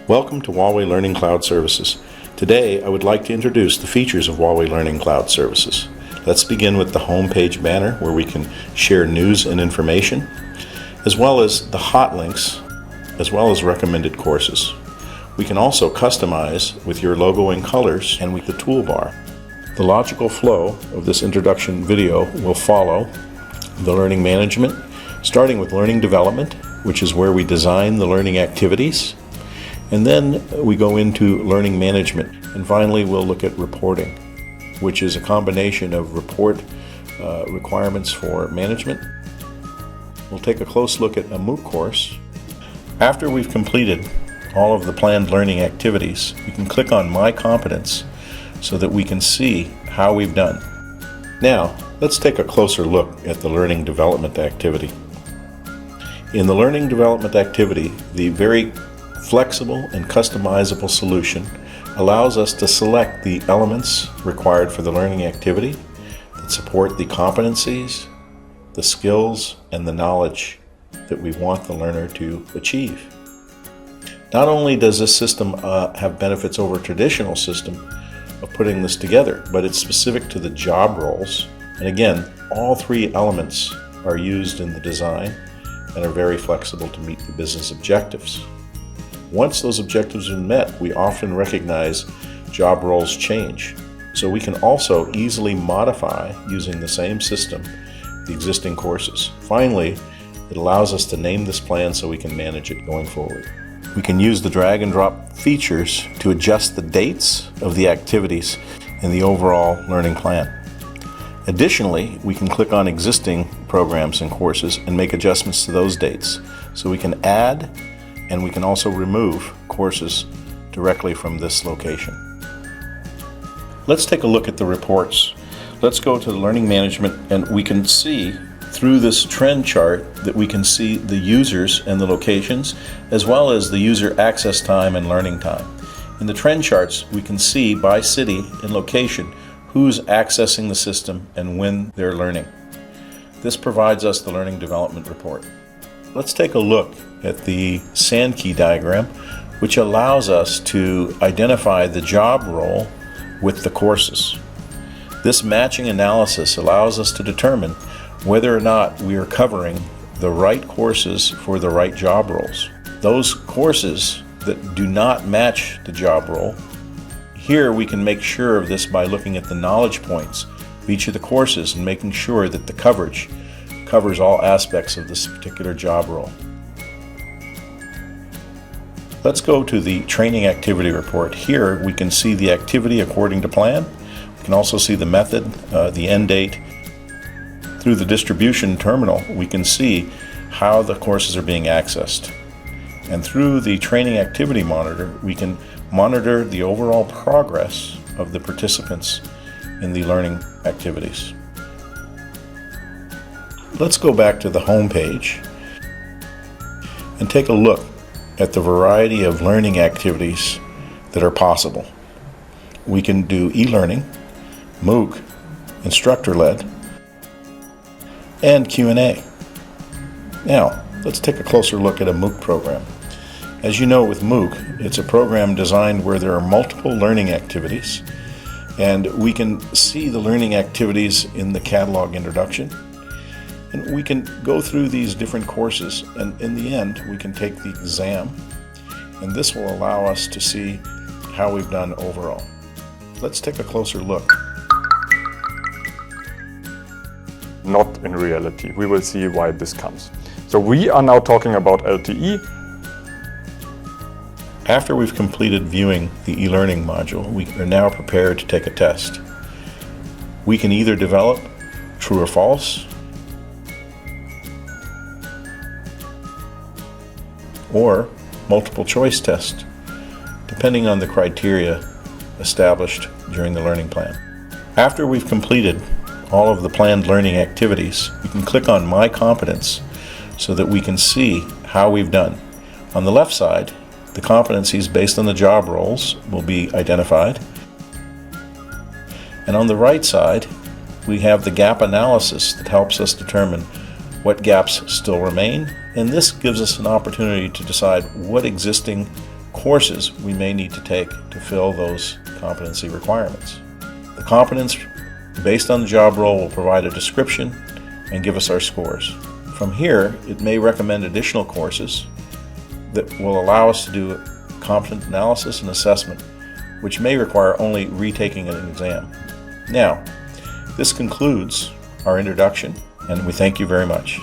Welcome to Huawei Learning Cloud Services. Today, I would like to introduce the features of Huawei Learning Cloud Services. Let's begin with the home page banner where we can share news and information, as well as the hot links, as well as recommended courses. We can also customize with your logo and colors and with the toolbar. The logical flow of this introduction video will follow the learning management, starting with learning development, which is where we design the learning activities. And then we go into learning management. And finally, we'll look at reporting, which is a combination of report requirements for management. We'll take a close look at a MOOC course. After we've completed all of the planned learning activities, you can click on My Competence so that we can see how we've done. Now, let's take a closer look at the learning development activity. In the learning development activity, the very flexible and customizable solution allows us to select the elements required for the learning activity that support the competencies, the skills, and the knowledge that we want the learner to achieve. Not only does this system have benefits over a traditional system of putting this together, but it's specific to the job roles. And again, all three elements are used in the design and are very flexible to meet the business objectives. Once those objectives are met, we often recognize job roles change. So we can also easily modify, using the same system, the existing courses. Finally, it allows us to name this plan so we can manage it going forward. We can use the drag and drop features to adjust the dates of the activities in the overall learning plan. Additionally, we can click on existing programs and courses and make adjustments to those dates. So we can add and we can also remove courses directly from this location. Let's take a look at the reports. Let's go to the learning management, and we can see through this trend chart that we can see the users and the locations, as well as the user access time and learning time. In the trend charts, we can see by city and location who's accessing the system and when they're learning. This provides us the learning development report. Let's take a look at the sand key diagram, which allows us to identify the job role with the courses. This matching analysis allows us to determine whether or not we are covering the right courses for the right job roles. Those courses that do not match the job role, here we can make sure of this by looking at the knowledge points of each of the courses and making sure that the coverage covers all aspects of this particular job role. Let's go to the training activity report. Here we can see the activity according to plan. We can also see the method, the end date. Through the distribution terminal, we can see how the courses are being accessed. And through the training activity monitor, we can monitor the overall progress of the participants in the learning activities. Let's go back to the home page and take a look at the variety of learning activities that are possible. We can do e-learning, MOOC, instructor-led, and Q&A. Now, let's take a closer look at a MOOC program. As you know, with MOOC, it's a program designed where there are multiple learning activities, and we can see the learning activities in the catalog introduction. And we can go through these different courses, and in the end, we can take the exam, and this will allow us to see how we've done overall. Let's take a closer look. Not in reality. We will see why this comes. So we are now talking about LTE. After we've completed viewing the e-learning module, we are now prepared to take a test. We can either develop true or false, or multiple choice test, depending on the criteria established during the learning plan. After we've completed all of the planned learning activities, we can click on My Competence so that we can see how we've done. On the left side, the competencies based on the job roles will be identified. And on the right side, we have the gap analysis that helps us determine what gaps still remain, and this gives us an opportunity to decide what existing courses we may need to take to fill those competency requirements. The competence based on the job role will provide a description and give us our scores. From here, it may recommend additional courses that will allow us to do competent analysis and assessment, which may require only retaking an exam. Now, this concludes our introduction, and we thank you very much.